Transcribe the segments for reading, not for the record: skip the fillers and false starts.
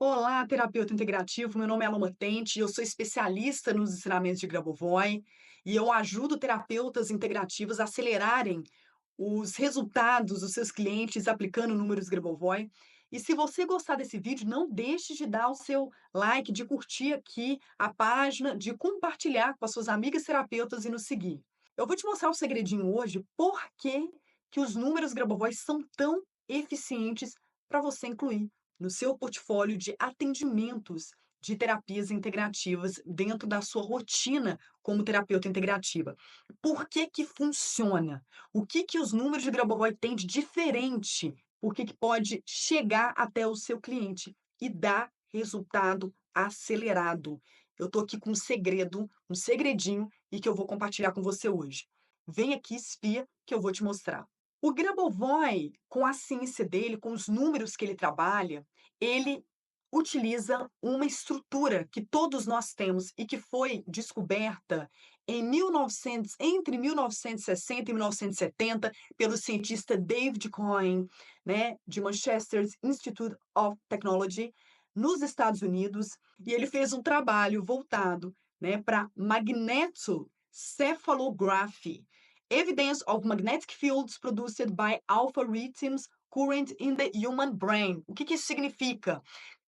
Olá, terapeuta integrativo. Meu nome é Aloma Tente, eu sou especialista nos ensinamentos de Grabovoi e eu ajudo terapeutas integrativos a acelerarem os resultados dos seus clientes aplicando números Grabovoi. E se você gostar desse vídeo, não deixe de dar o seu like, de curtir aqui a página, de compartilhar com as suas amigas terapeutas e nos seguir. Eu vou te mostrar um segredinho hoje, por que os números Grabovoi são tão eficientes para você incluir no seu portfólio de atendimentos de terapias integrativas dentro da sua rotina como terapeuta integrativa. Por que funciona? O que os números de Grabovoi têm de diferente? Por que pode chegar até o seu cliente e dar resultado acelerado? Eu estou aqui com um segredo, um segredinho, e que eu vou compartilhar com você hoje. Vem aqui, espia, que eu vou te mostrar. O Grabovoi, com a ciência dele, com os números que ele trabalha, ele utiliza uma estrutura que todos nós temos e que foi descoberta entre 1960 e 1970 pelo cientista David Cohen, né, de Manchester Institute of Technology, nos Estados Unidos, e ele fez um trabalho voltado, né, para magnetocephalography, evidence of magnetic fields produced by alpha rhythms current in the human brain. O que isso significa?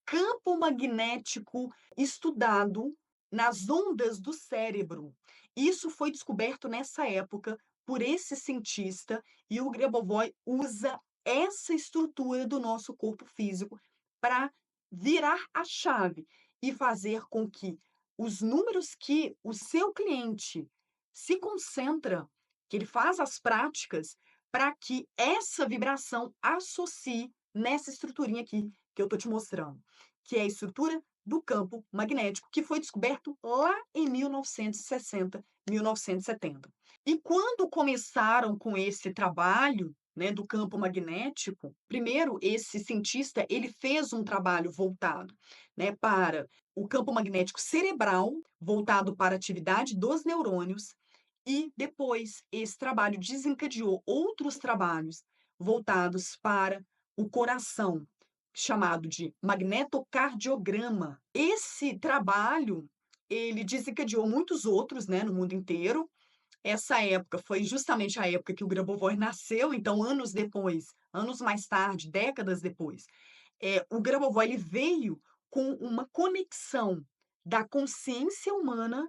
Campo magnético estudado nas ondas do cérebro. Isso foi descoberto nessa época por esse cientista e o Grabovoi usa essa estrutura do nosso corpo físico para virar a chave e fazer com que os números que o seu cliente se concentra, que ele faz as práticas, para que essa vibração associe nessa estruturinha aqui que eu estou te mostrando, que é a estrutura do campo magnético, que foi descoberto lá em 1960, 1970. E quando começaram com esse trabalho, né, do campo magnético, primeiro esse cientista ele fez um trabalho voltado, né, para o campo magnético cerebral, voltado para a atividade dos neurônios, e depois esse trabalho desencadeou outros trabalhos voltados para o coração, chamado de magnetocardiograma. Esse trabalho, ele desencadeou muitos outros, né, no mundo inteiro. Essa época foi justamente a época que o Grabovoi nasceu, então anos depois, anos mais tarde, décadas depois, o Grabovoi ele veio com uma conexão da consciência humana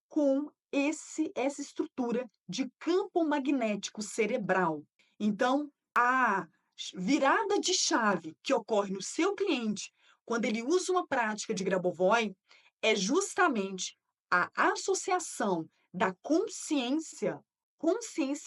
com essa estrutura de campo magnético cerebral. Então, a virada de chave que ocorre no seu cliente quando ele usa uma prática de Grabovoi é justamente a associação da consciência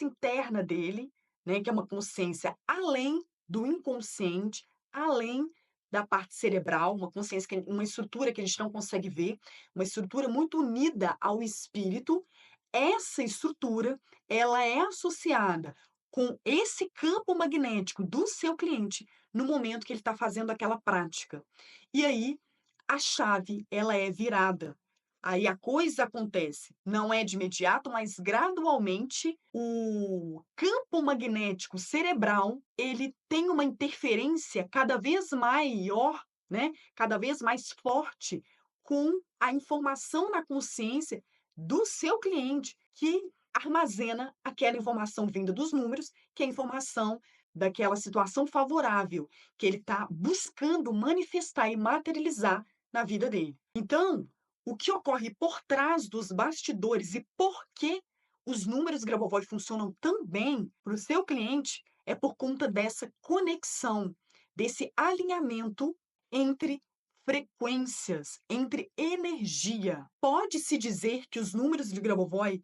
interna dele, né, que é uma consciência além do inconsciente, além da parte cerebral, uma consciência, uma estrutura que a gente não consegue ver, uma estrutura muito unida ao espírito. Essa estrutura, ela é associada com esse campo magnético do seu cliente no momento que ele está fazendo aquela prática. E aí, a chave, ela é virada. Aí a coisa acontece, não é de imediato, mas gradualmente o campo magnético cerebral, ele tem uma interferência cada vez maior, né? Cada vez mais forte com a informação na consciência do seu cliente, que armazena aquela informação vinda dos números, que é a informação daquela situação favorável que ele está buscando manifestar e materializar na vida dele. Então, o que ocorre por trás dos bastidores e por que os números Grabovoi funcionam tão bem para o seu cliente é por conta dessa conexão, desse alinhamento entre frequências, entre energia. Pode-se dizer que os números de Grabovoi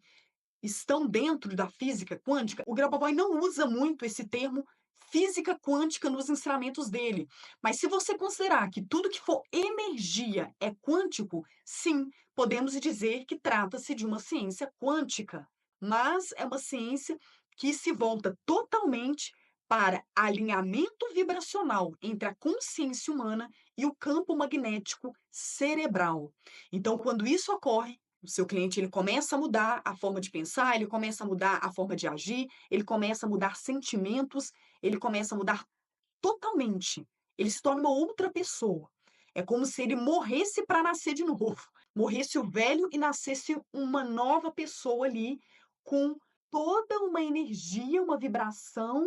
estão dentro da física quântica? O Grabovoi não usa muito esse termo física quântica nos ensinamentos dele. Mas se você considerar que tudo que for energia é quântico, sim, podemos dizer que trata-se de uma ciência quântica. Mas é uma ciência que se volta totalmente para alinhamento vibracional entre a consciência humana e o campo magnético cerebral. Então, quando isso ocorre, o seu cliente ele começa a mudar a forma de pensar, ele começa a mudar a forma de agir, ele começa a mudar sentimentos, ele começa a mudar totalmente. Ele se torna uma outra pessoa. É como se ele morresse para nascer de novo. Morresse o velho e nascesse uma nova pessoa ali, com toda uma energia, uma vibração,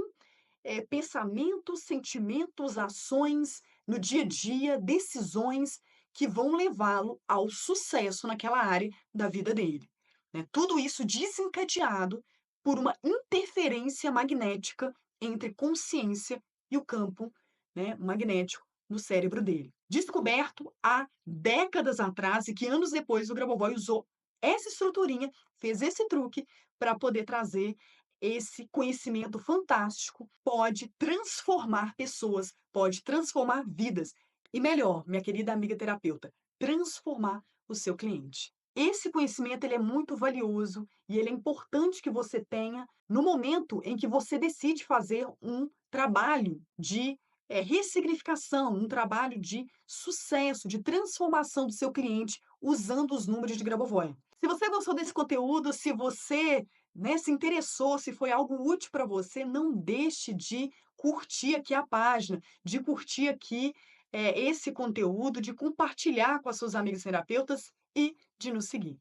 pensamentos, sentimentos, ações no dia a dia, decisões que vão levá-lo ao sucesso naquela área da vida dele, né. Tudo isso desencadeado por uma interferência magnética entre consciência e o campo, né, magnético no cérebro dele. Descoberto há décadas atrás e que anos depois o Grabovoi usou essa estruturinha, fez esse truque para poder trazer esse conhecimento fantástico, pode transformar pessoas, pode transformar vidas. E melhor, minha querida amiga terapeuta, transformar o seu cliente. Esse conhecimento ele é muito valioso e ele é importante que você tenha no momento em que você decide fazer um trabalho de ressignificação, um trabalho de sucesso, de transformação do seu cliente usando os números de Grabovoi. Se você gostou desse conteúdo, se você, né, se interessou, se foi algo útil para você, não deixe de curtir aqui a página, de curtir aqui, esse conteúdo, de compartilhar com as suas amigas terapeutas e de nos seguir.